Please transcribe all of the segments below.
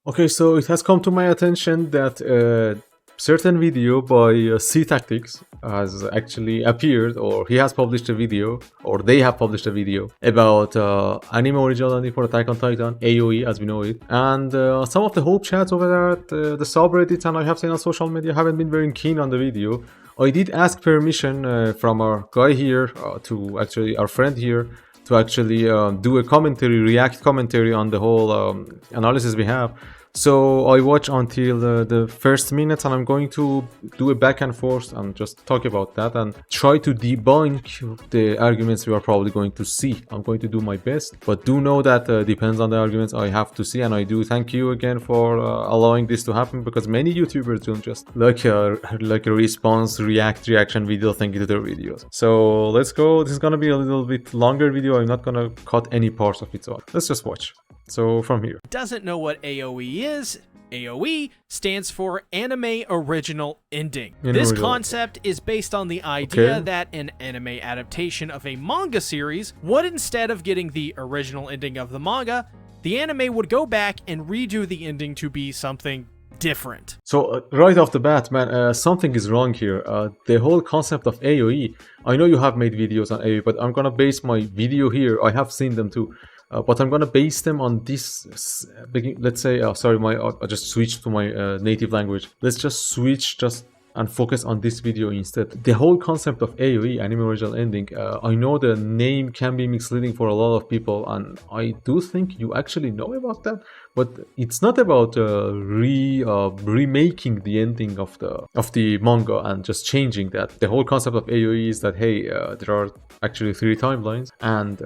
Okay, so it has come to my attention that a certain video by C Tactics has actually appeared, or he has published a video, or they have published a video about anime original ending for Attack on Titan, AOE as we know it. And some of the hope chats over there at the subreddit and I have seen on social media haven't been very keen on the video. I did ask permission from our guy here, to actually, our friend here, to actually do a commentary, react commentary on the whole analysis we have. So I watch until the first minutes and I'm going to do a back and forth and just talk about that and try to debunk the arguments we are probably going to see. I'm going to do my best, but do know that depends on the arguments I have to see, and I do thank you again for allowing this to happen, because many YouTubers don't just like a response, reaction video thing into their videos. So let's go. This is gonna be a little bit longer video. I'm not gonna cut any parts of it out. Let's just watch. So from here. Doesn't know what AOE is. AOE stands for Anime Original Ending. This concept is based on the idea that an anime adaptation of a manga series would, instead of getting the original ending of the manga, the anime would go back and redo the ending to be something different. So right off the bat, man, something is wrong here. The whole concept of AOE, I know you have made videos on AOE, but I'm gonna base my video here, I have seen them too. But I'm gonna base them on this, let's say, sorry, I just switched to my native language. Let's just switch and focus on this video instead. The whole concept of AOE, Anime Original Ending, I know the name can be misleading for a lot of people, and I do think you actually know about that, but it's not about remaking the ending of the manga and just changing that. The whole concept of AOE is that, hey, there are actually 3 timelines, and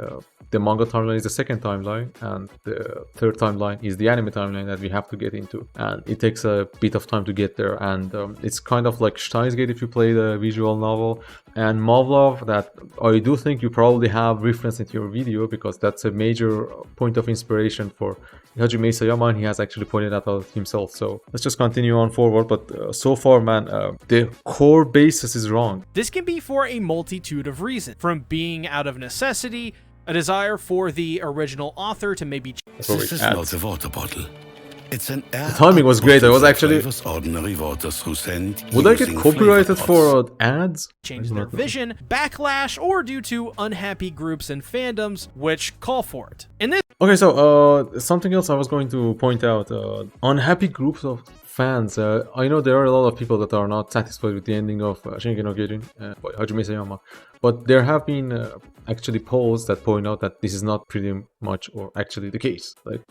the manga timeline is the second timeline, and the third timeline is the anime timeline that we have to get into. And it takes a bit of time to get there, and it's kind of like Steins Gate if you play the visual novel. And Mavlov, that I do think you probably have referenced in your video, because that's a major point of inspiration for Hajime Isayama, and he has actually pointed that out himself. So let's just continue on forward. But so far, man, the core basis is wrong. This can be for a multitude of reasons, from being out of necessity, a desire for the original author to maybe... This is not a water bottle. It's an the timing was great. I was actually... ordinary waters who send would I get copyrighted for ads? Change their vision, backlash, or due to unhappy groups and fandoms which call for it. In this... Okay, so something else I was going to point out. Unhappy groups of fans. I know there are a lot of people that are not satisfied with the ending of Shingeki no Kyojin by Hajime Isayama, but there have been actually polls that point out that this is not pretty much or actually the case. Like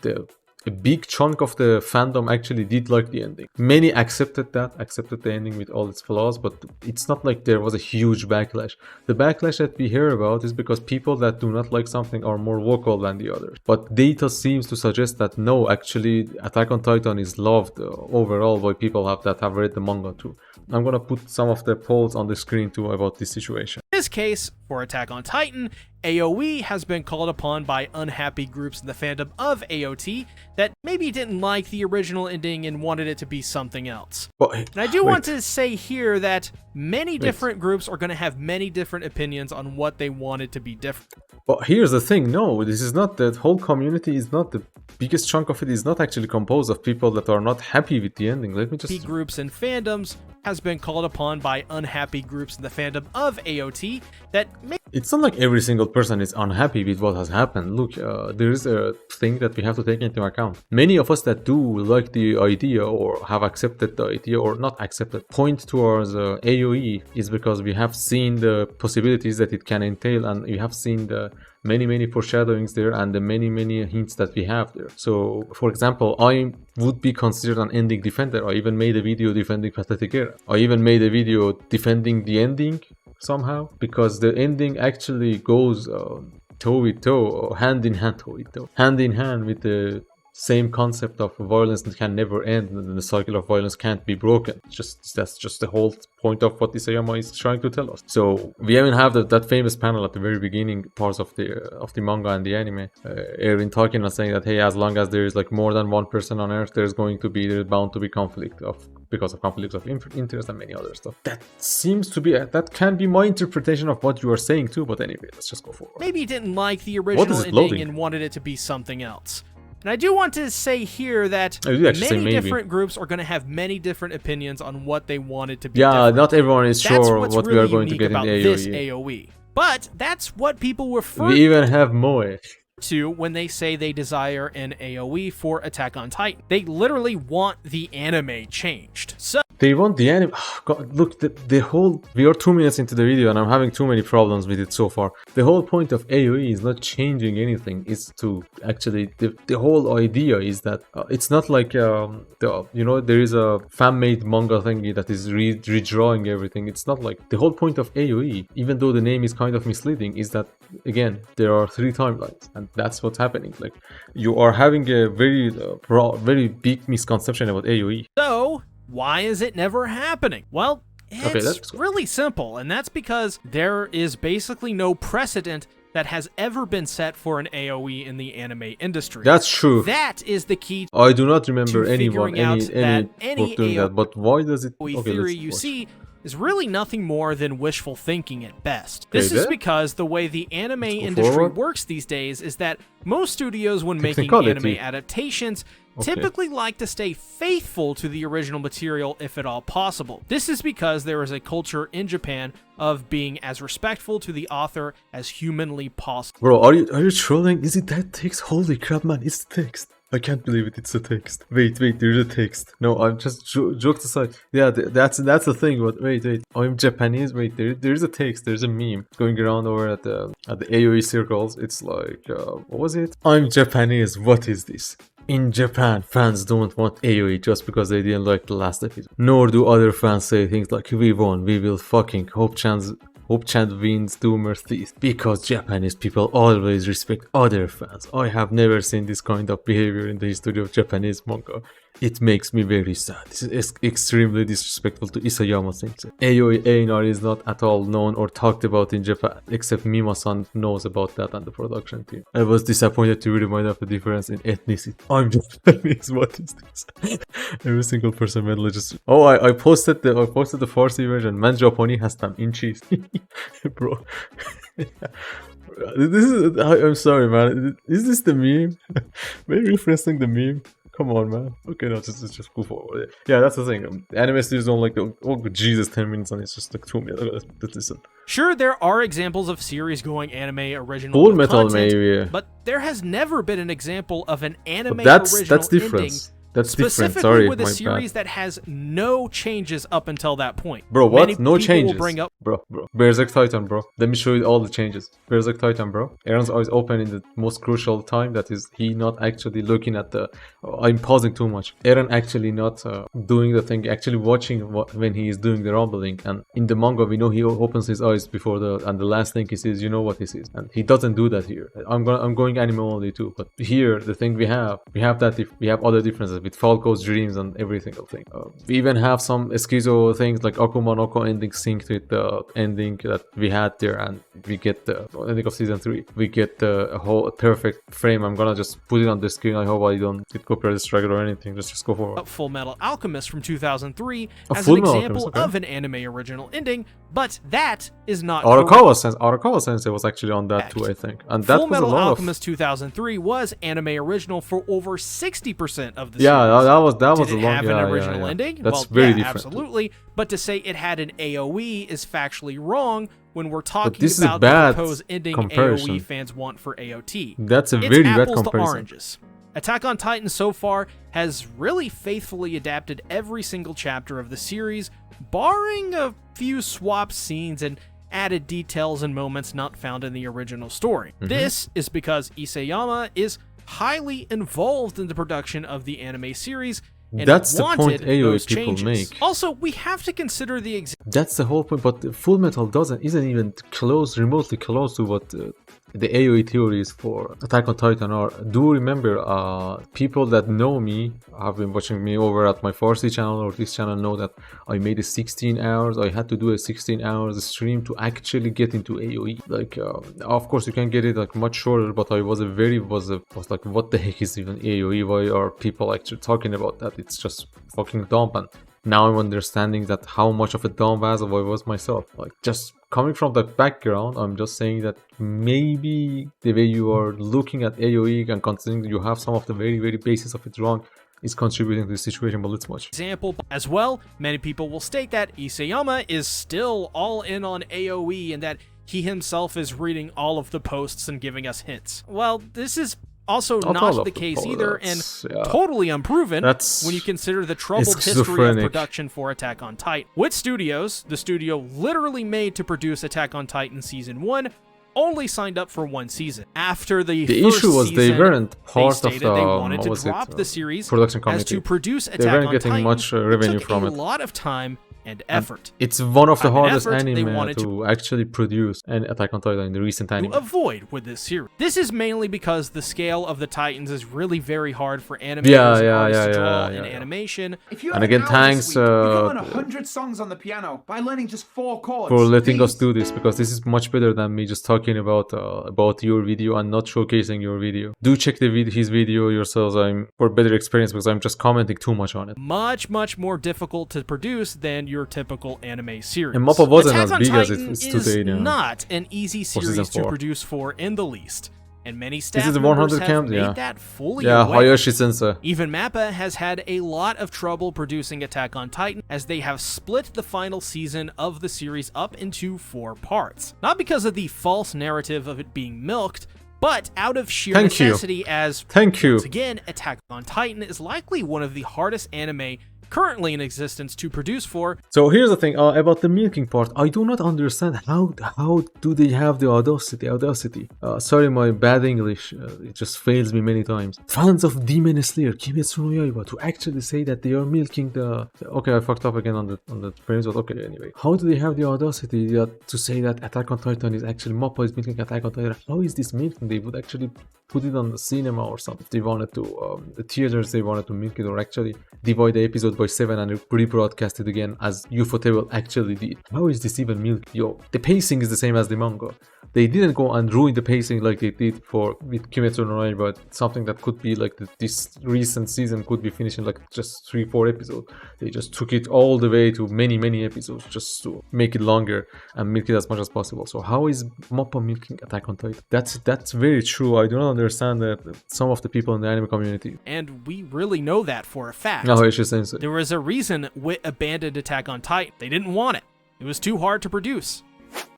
a big chunk of the fandom actually did like the ending. Many accepted the ending with all its flaws, but it's not like there was a huge backlash. The backlash that we hear about is because people that do not like something are more vocal than the others. But data seems to suggest that no, actually Attack on Titan is loved overall by people that have read the manga too. I'm gonna put some of the polls on the screen too about this situation. In this case, for Attack on Titan, AOE has been called upon by unhappy groups in the fandom of AOT that maybe didn't like the original ending and wanted it to be something else. And I do want to say here that many different groups are going to have many different opinions on what they want it to be different. But here's the thing, no, this is not, the whole community is not, the biggest chunk of it is not actually composed of people that are not happy with the ending. Let me just... groups and fandoms has been called upon by unhappy groups in the fandom of AOT that it's not like every single person is unhappy with what has happened. Look, there is a thing that we have to take into account. Many of us that do like the idea or have accepted the idea or not accepted point towards AOE is because we have seen the possibilities that it can entail, and we have seen the many foreshadowings there and the many hints that we have there. So for example, I would be considered an ending defender. I even made a video defending Pathetic Era. I even made a video defending the ending somehow, because the ending actually goes toe with toe, or hand in hand with the same concept of violence that can never end, and the cycle of violence can't be broken. That's just the whole point of what Isayama is trying to tell us. So we even have that famous panel at the very beginning parts of the manga and the anime, Eren talking and saying that, hey, as long as there is like more than one person on Earth, there's bound to be conflict because of conflicts of interest and many other stuff. That seems to be that can be my interpretation of what you are saying too. But anyway, let's just go forward. Maybe didn't like the original ending and wanted it to be something else. And I do want to say here that many different groups are going to have many different opinions on what they want it to be. Yeah, not everyone is sure what we are going to get in the this AOE. But that's what people refer We even have Moe to when they say they desire an AOE for Attack on Titan. They literally want the anime changed. So they want the anime. Oh, God, look, the whole. We are 2 minutes into the video and I'm having too many problems with it so far. The whole point of AOE is not changing anything. It's to actually the whole idea is that it's not like there is a fan-made manga thingy that is redrawing everything. It's not like the whole point of AOE, even though the name is kind of misleading, is that again there are 3 timelines and that's what's happening. Like you are having a very big misconception about AOE. So why is it never happening? Well, it's really simple, and that's because there is basically no precedent that has ever been set for an AOE in the anime industry. That's true. That is the key. I do not remember any book doing that, but why does it? Theory you see is really nothing more than wishful thinking at best. This is because the way the anime industry works these days is that most studios, when making anime adaptations, typically like to stay faithful to the original material if at all possible. This is because there is a culture in Japan of being as respectful to the author as humanly possible. Bro, are you trolling? Is it that text? Holy crap, man, it's the text. I can't believe it, it's a text. Wait, there's a text. No, I'm just jokes aside. Yeah, that's the thing, but wait. I'm Japanese, wait, there's a text, there's a meme going around over at the AOE circles. It's like, what was it? I'm Japanese, what is this? In Japan, fans don't want AOE just because they didn't like the last episode. Nor do other fans say things like, we won, we will fucking Hope Chan wins Doomer's teeth. Because Japanese people always respect other fans. I have never seen this kind of behavior in the history of Japanese manga. It makes me very sad. This is extremely disrespectful to Isayama sensei. AOE ANR is not at all known or talked about in Japan, except Mima-san knows about that and the production team. I was disappointed to be reminded of the difference in ethnicity. I'm Japanese, what is this? Every single person mentally just... Oh, I posted the Farsi version. Man Japani has them in cheese. Bro. This is... I'm sorry, man. Is this the meme? Maybe referencing the meme? Come on, man. Okay, no, just go forward. Yeah, that's the thing. Anime studios don't like the... Oh, Jesus, 10 minutes and it's just like 2 minutes. Let's listen. Sure, there are examples of series going anime original Fullmetal, maybe. But there has never been an example of an anime original ending. That's different. Specifically with a series that has no changes up until that point. Bro, what? No changes? Bro. Berserk Titan, bro. Let me show you all the changes. Berserk Titan, bro. Aaron's eyes open in the most crucial time. That is, he not actually looking at the... I'm pausing too much. Aaron actually not doing the thing, actually watching when he is doing the rumbling. And in the manga, we know he opens his eyes before and the last thing he says, you know what this is. And he doesn't do that here. I'm going anime only too. But here, the thing we have that we have other differences with Falco's dreams and every single thing. We even have some schizo things like Akuma no Ko ending synced with the ending that we had there, and we get the ending of season 3. We get the whole perfect frame. I'm gonna just put it on the screen. I hope I don't get copyright strike or anything. Just go forward. Fullmetal Alchemist from 2003 as an example of an anime original ending, but that is not Arakawa Sensei was actually on that too, I think. And that was a lot Alchemist 2003 was anime original for over 60% of the series. Yeah, that was a long original ending. That's very different. Absolutely. But to say it had an AOE is factually wrong when we're talking about the proposed ending AOE fans want for AOT. That's a very bad comparison. To oranges. Attack on Titan so far has really faithfully adapted every single chapter of the series, barring a few swap scenes and added details and moments not found in the original story. This is because Isayama is highly involved in the production of the anime series, and that's the point AOE people make. Also, we have to consider the that's the whole point, but Fullmetal isn't even remotely close to what the AOE theories for Attack on Titan are. Do remember, people that know me, have been watching me over at my Farsi channel or this channel, know that I made a 16 hours. I had to do a 16 hours stream to actually get into AOE. Like, of course, you can get it like much shorter, but I was like, what the heck is even AOE? Why are people actually talking about that? It's just fucking dumb. And now I'm understanding that how much of a dumbass I was myself. Like, just coming from the background, I'm just saying that maybe the way you are looking at AOE and considering that you have some of the very, very basis of it wrong is contributing to the situation, but let's watch. Example as well, many people will state that Isayama is still all in on AOE and that he himself is reading all of the posts and giving us hints. Well, this is also not the case either, and totally unproven when you consider the troubled history of production for Attack on Titan. With studios, the studio literally made to produce Attack on Titan Season 1 only signed up for 1 season. After the first issue was season, they weren't part they of the they wanted to drop the series production as committee. to produce They Attack weren't on getting Titan. much revenue It took from a it. lot of time and effort. It's one of the Time and hardest effort they anime wanted to actually produce an Attack on Titan in the recent anime. to avoid with this series. This is mainly because the scale of the Titans is really very hard for animators and artists to draw in animation. If you And have again, an hour thanks this week, you can learn 100 songs on the piano by learning just 4 chords. for letting us Please. do this, because this is much better than me just talking about your video and not showcasing your video. Do check his video yourselves for better experience, because I'm just commenting too much on it. Much more difficult to produce than your typical anime series. And Mappa wasn't Attack as on big as Titan it's is today. not an easy season series to 4. produce for in the least, and many staff Is it the members 100 have count? made Yeah. that fully Yeah, aware. Hayashi Sensei. Even Mappa has had a lot of trouble producing Attack on Titan, as they have split the final season of the series up into 4 parts. Not because of the false narrative of it being milked, but out of sheer necessity, as once again, Attack on Titan is likely one of the hardest anime currently in existence to produce for. So here's the thing about the milking part. I do not understand how do they have the audacity. Sorry, my bad English, it just fails me many times. Fans of Demon Slayer, Kimetsu no Yaiba, to actually say that they are milking the. Okay, I fucked up again on the premise, but okay, anyway. How do they have the audacity to say that Attack on Titan is actually Mappa is milking Attack on Titan? How is this milking? They would actually put it on the cinema or something. They wanted to the theaters, they wanted to milk it, or actually divide the episode by 7 and rebroadcast it again as Ufotable actually did. How is this even milk? Yo, the pacing is the same as the manga. They didn't go and ruin the pacing like they did with Kimetsu no Yaiba, but something that could be like this recent season could be finished in like just 3-4 episodes. They just took it all the way to many episodes just to make it longer and milk it as much as possible. So how is Mappa milking Attack on Titan? That's very true. I do not understand that some of the people in the anime community. And we really know that for a fact. No, it's just insane. There was a reason Wit abandoned Attack on Titan. They didn't want it. It was too hard to produce.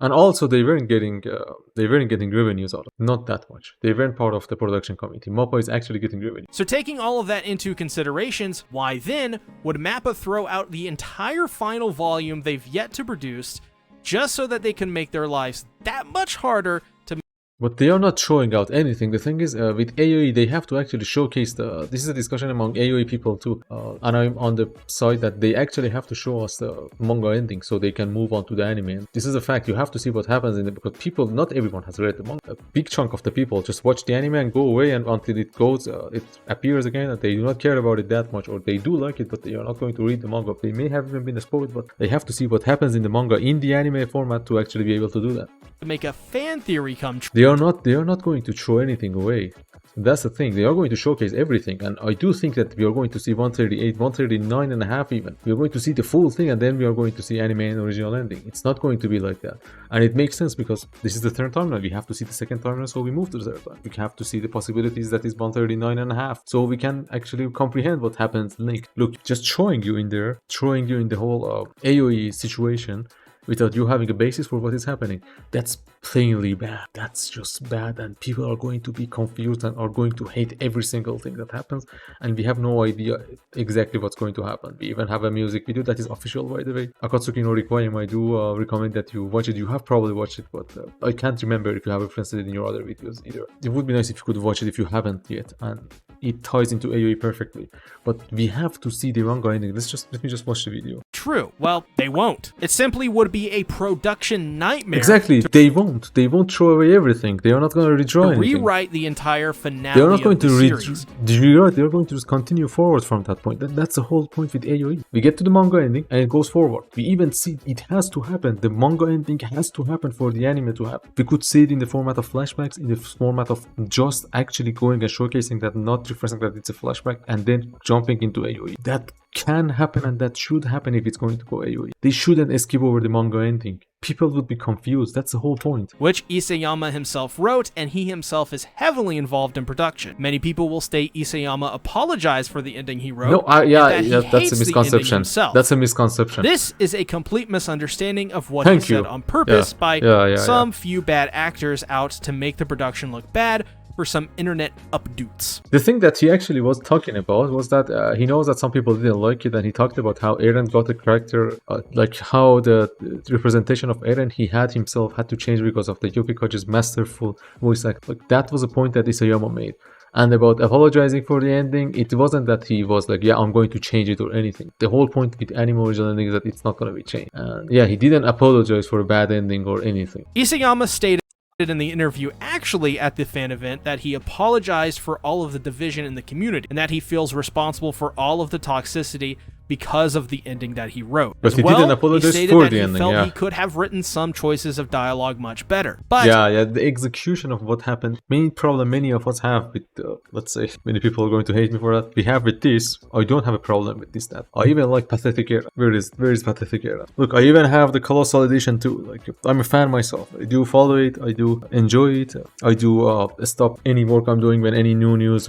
And also they weren't getting revenues out of it. Not that much. They weren't part of the production committee. Mappa is actually getting revenue. So taking all of that into considerations, why then would Mappa throw out the entire final volume they've yet to produce just so that they can make their lives that much harder to. But they are not showing out anything. The thing is, with AOE, they have to actually showcase this is a discussion among AOE people too. And I'm on the side that they actually have to show us the manga ending so they can move on to the anime. And this is a fact. You have to see what happens in it, because people, not everyone has read the manga. A big chunk of the people just watch the anime and go away, and until it goes, it appears again, and they do not care about it that much, or they do like it, but they are not going to read the manga. They may have even been spoiled, but they have to see what happens in the manga in the anime format to actually be able to do that. Make a fan theory come true. They are not going to throw anything away. That's the thing. They are going to showcase everything, and I do think that we are going to see 138, 139 and a half even. We are going to see the full thing, and then we are going to see anime and original ending. It's not going to be like that. And it makes sense because this is the third timeline. We have to see the second timeline, so we move to the third one. We have to see the possibilities that is 139 and a half, so we can actually comprehend what happens next. Look, just throwing you in the whole AOE situation without you having a basis for what is happening, that's plainly bad. That's just bad, and people are going to be confused and are going to hate every single thing that happens, and we have no idea exactly what's going to happen. We even have a music video that is official, by the way. Akatsuki no Requiem, I do recommend that you watch it. You have probably watched it, but I can't remember if you have referenced it in your other videos either. It would be nice if you could watch it if you haven't yet, and it ties into AOE perfectly. But we have to see the manga ending. Let me just watch the video. True. Well, they won't. It simply would be a production nightmare. Exactly. They won't throw away everything. They are not going to redraw anything. Rewrite the entire finale. They are not going to series. rewrite. They are going to just continue forward from that point. That's the whole point with AOE. We get to the manga ending and it goes forward. We even see it has to happen. The manga ending has to happen for the anime to happen. We could see it in the format of flashbacks, in the format of just actually going and showcasing that, not referencing that it's a flashback, and then jumping into AOE. That can happen and that should happen if it's going to go AOE. They shouldn't skip over the manga ending. People would be confused. That's the whole point. Which Isayama himself wrote, and he himself is heavily involved in production. Many people will state Isayama apologized for the ending he wrote. No, that's a misconception. That's a misconception. This is a complete misunderstanding of what he said on purpose by some few bad actors out to make the production look bad for some internet updoots. The thing that he actually was talking about was that he knows that some people didn't like it, and he talked about how Eren got a character, like how the representation of Eren he had himself had to change because of the Yukikage's masterful voice act. Like that was a point that Isayama made. And about apologizing for the ending, it wasn't that he was like, yeah, I'm going to change it or anything. The whole point with anime original ending is that it's not going to be changed. And yeah, he didn't apologize for a bad ending or anything. Isayama stated in the interview actually at the fan event that he apologized for all of the division in the community and that he feels responsible for all of the toxicity because of the ending that he wrote. But he didn't apologize for the ending. He felt he could have written some choices of dialogue much better. But the execution of what happened. Main problem many of us have with, let's say, many people are going to hate me for that. We have with this. I don't have a problem with this. That I even like Pathetic Era. Where is Pathetic Era? Look, I even have the Colossal Edition too. Like I'm a fan myself. I do follow it. I do enjoy it. I do stop any work I'm doing when any new news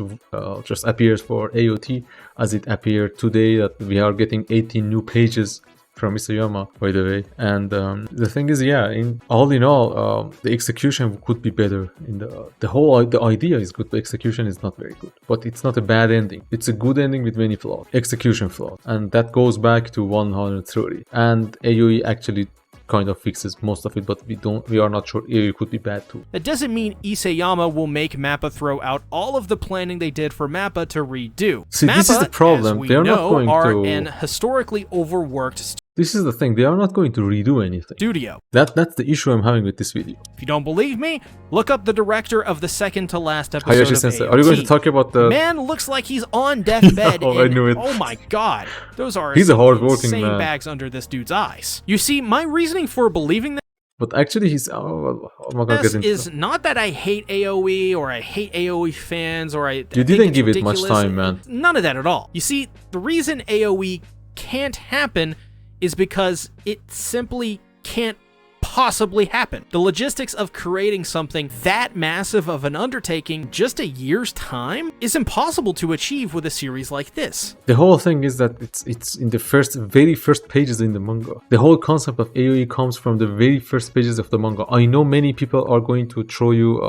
just appears for AOT, as it appeared today that we are getting 18 new pages from Isayama, by the way. And the thing is, in all, the execution could be better. In the idea is good, the execution is not very good. But it's not a bad ending. It's a good ending with many flaws. Execution flaws. And that goes back to 130. And AOE actually kind of fixes most of it, but we are not sure it could be bad too. That doesn't mean Isayama will make MAPPA throw out all of the planning they did for MAPPA to redo. See, MAPPA, this is the problem. They're not going to an historically overworked This is the thing, they are not going to redo anything. studio. That's the issue I'm having with this video. If you don't believe me, look up the director of the second to last episode Hayashi of Sensei, AOT. are you going to talk about the... Man looks like he's on deathbed. I knew it. Oh my god. Those are He's a hard-working insane man. bags under this dude's eyes. You see, my reasoning for believing But actually he's... I'm not gonna get into is not that I hate AOE or I hate AOE fans or I You think didn't it's give it much ridiculous. time, man. None of that at all. You see, the reason AOE can't happen is because it simply can't possibly happen. The logistics of creating something that massive of an undertaking just a year's time is impossible to achieve with a series like this. The whole thing is that it's in the very first pages in the manga. The whole concept of AOE comes from the very first pages of the manga. I know many people are going to throw you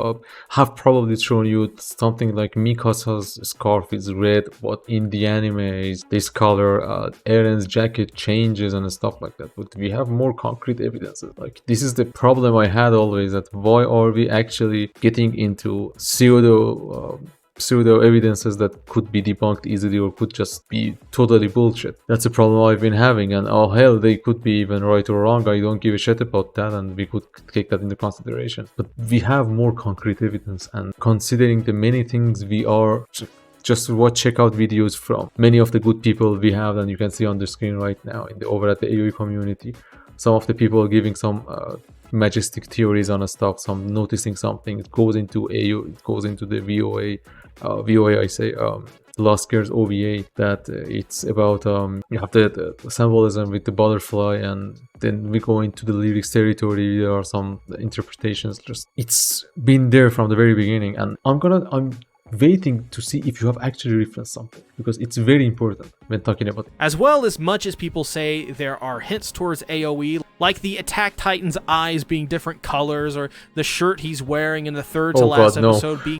have probably thrown you something like Mikasa's scarf is red, but in the anime is this color, Eren's jacket changes and stuff like that. But we have more concrete evidences. Like, this is the problem I had always, that why are we actually getting into pseudo evidences that could be debunked easily or could just be totally bullshit. That's a problem I've been having, and oh hell, they could be even right or wrong. I don't give a shit about that, and we could take that into consideration. But we have more concrete evidence, and considering the many things we are just check out videos from many of the good people we have, and you can see on the screen right now over at the AOE community. Some of the people giving some majestic theories on stuff, some noticing something. It goes into AOE, it goes into the Last Year's OVA, that it's about you have the symbolism with the butterfly, and then we go into the lyrics territory. There are some interpretations. Just it's been there from the very beginning, and I'm waiting to see if you have actually referenced something, because it's very important when talking about it. As well, as much as people say there are hints towards AOE, like the Attack Titan's eyes being different colors, or the shirt he's wearing in the third to last episode being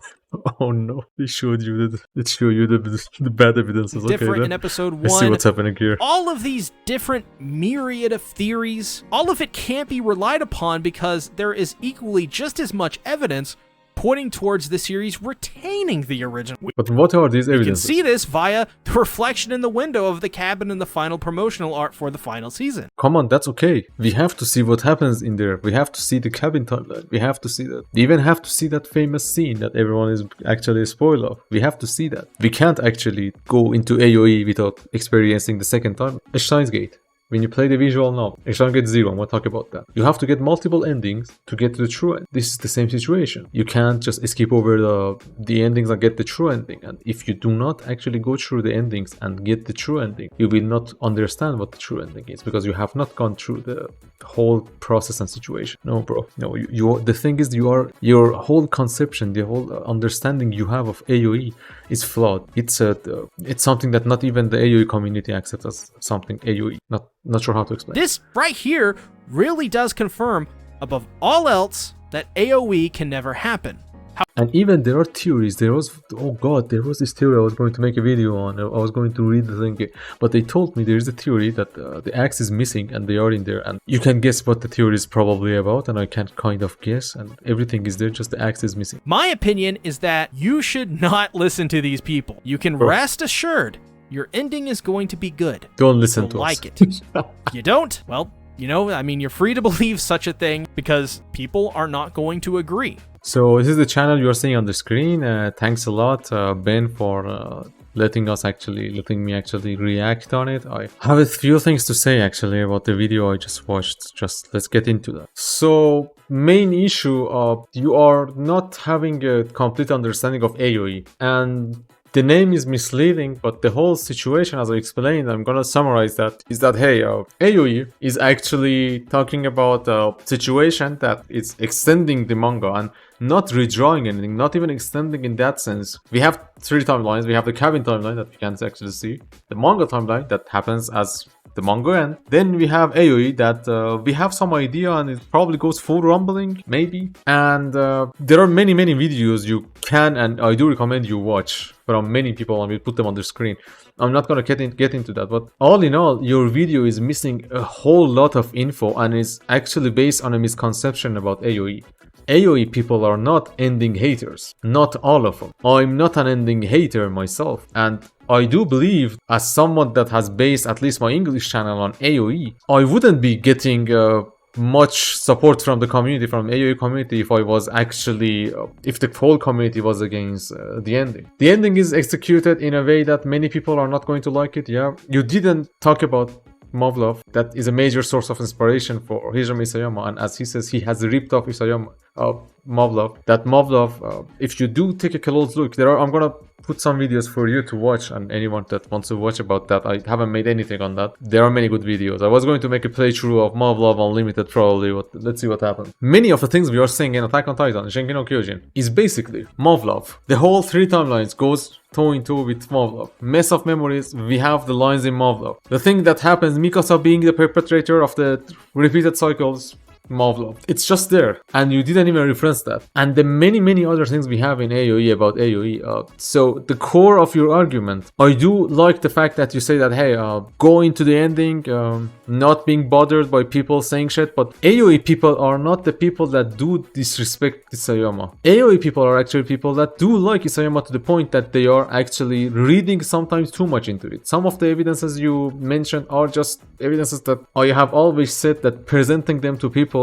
oh no, they showed you the bad evidences. different Okay, in episode 1. I see what's happening here. All of these different myriad of theories, all of it can't be relied upon because there is equally just as much evidence pointing towards the series retaining the original. But what are these evidences? You can see this via the reflection in the window of the cabin in the final promotional art for the final season. Come on, that's okay. We have to see what happens in there. We have to see the cabin timeline. We have to see that. We even have to see that famous scene that everyone is actually a spoiler of. We have to see that. We can't actually go into AOE without experiencing the second time. A Steins Gate. When you play the visual novel, you get 0, and we'll talk about that. You have to get multiple endings to get to the true end. This is the same situation. You can't just skip over the endings and get the true ending. And if you do not actually go through the endings and get the true ending, you will not understand what the true ending is, because you have not gone through the whole process and situation. No, bro. No, you the thing is, your whole conception, the whole understanding you have of AOE is flawed. It's something that not even the AOE community accepts as something AOE. Not sure how to explain. This right here really does confirm, above all else, that AOE can never happen. And even there are theories. There was this theory I was going to make a video on. I was going to read the thing, but they told me there is a theory that the axe is missing and they are in there, and you can guess what the theory is probably about, and I can kind of guess, and everything is there, just the axe is missing. My opinion is that you should not listen to these people. You can rest assured your ending is going to be good. Don't listen to us. Like it. You don't? Well, you're free to believe such a thing, because people are not going to agree. So this is the channel you're seeing on the screen. Thanks a lot, Ben, for letting me actually react on it. I have a few things to say actually about the video I just watched. Let's get into that. So main issue of you are not having a complete understanding of AOE, and the name is misleading, but the whole situation, as I explained, I'm gonna summarize that, is that, hey, AOE is actually talking about a situation that is extending the manga and not redrawing anything, not even extending in that sense. We have 3 timelines. We have the cabin timeline that we can actually see, the manga timeline that happens as the manga end. Then we have AOE that we have some idea, and it probably goes full rumbling, maybe. And there are many videos you can, and I do recommend you watch from many people, and we'll put them on the screen. I'm not gonna get into that, but all in all, your video is missing a whole lot of info and is actually based on a misconception about AOE. AOE people are not ending haters. Not all of them. I'm not an ending hater myself, and I do believe, as someone that has based at least my English channel on AOE, I wouldn't be getting much support from the community, from AOE community, if I was actually, if the whole community was against the ending. The ending is executed in a way that many people are not going to like it. Yeah, you didn't talk about Mavlov. That is a major source of inspiration for Isayama, and as he says, he has ripped off Mavlov. That Mavlov, if you do take a close look, I'm gonna put some videos for you to watch, and anyone that wants to watch about that. I haven't made anything on that. There are many good videos. I was going to make a playthrough of Mavlov Unlimited probably, but let's see what happens. Many of the things we are seeing in Attack on Titan, Shingeki no Kyojin, is basically Mavlov. The whole 3 timelines goes toe in toe with Mavlov. Mess of memories, we have the lines in Mavlov. The thing that happens, Mikasa being the perpetrator of the repeated cycles, Mavlov. It's just there, and you didn't even reference that. And the many other things we have in AOE about AOE. So the core of your argument, I do like the fact that you say that, hey, go into the ending, not being bothered by people saying shit, but AOE people are not the people that do disrespect Isayama. AOE people are actually people that do like Isayama to the point that they are actually reading sometimes too much into it. Some of the evidences you mentioned are just evidences that I have always said, that presenting them to people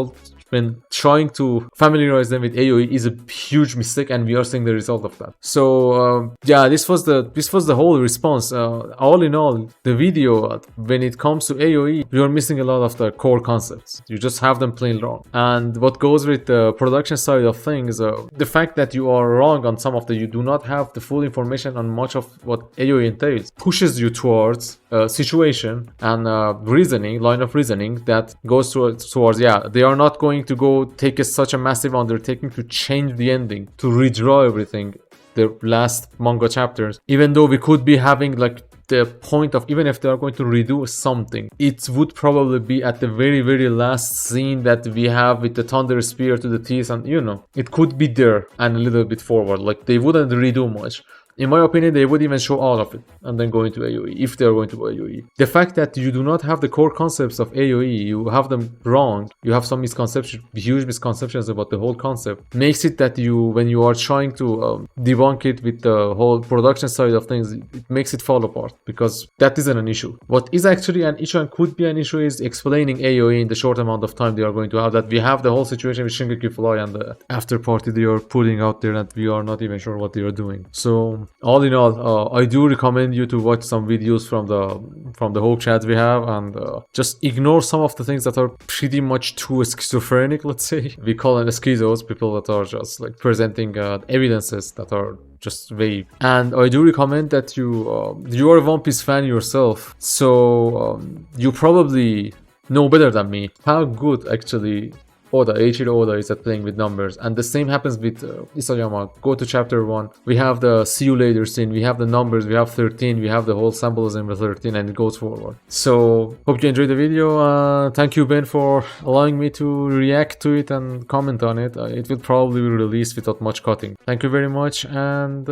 when trying to familiarize them with AOE is a huge mistake, and we are seeing the result of that. So yeah, this was the whole response. All in all, the video, when it comes to AOE, you're missing a lot of the core concepts. You just have them plain wrong. And what goes with the production side of things, the fact that you are wrong on some of you do not have the full information on much of what AOE entails, pushes you towards a situation and line of reasoning that goes towards, yeah, they are not going to go take such a massive undertaking to change the ending, to redraw everything, the last manga chapters, even though we could be having like the point of, even if they are going to redo something, it would probably be at the very last scene that we have with the thunder spear to the teeth, and it could be there and a little bit forward. Like, they wouldn't redo much. In my opinion, they would even show all of it and then go into AOE, if they're going to AOE. The fact that you do not have the core concepts of AOE, you have them wrong, you have some misconceptions, huge misconceptions about the whole concept, makes it that when you are trying to debunk it with the whole production side of things, it makes it fall apart, because that isn't an issue. What is actually an issue and could be an issue is explaining AOE in the short amount of time they are going to have. That we have the whole situation with Shingeki Fly and the after party they are putting out there, and we are not even sure what they are doing. So all in all, I do recommend you to watch some videos from the from the whole chat we have, and just ignore some of the things that are pretty much too schizophrenic, let's say. We call them schizos, people that are just like presenting evidences that are just vague. And I do recommend that you are a One Piece fan yourself, so you probably know better than me how good actually Eiichiro Oda is at playing with numbers. And the same happens with Isayama. Go to chapter 1. We have the see you later scene, we have the numbers, we have 13, we have the whole symbolism with 13, and it goes forward. So, hope you enjoyed the video. Thank you, Ben, for allowing me to react to it and comment on it. It will probably be released without much cutting. Thank you very much, and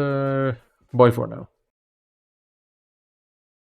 bye for now.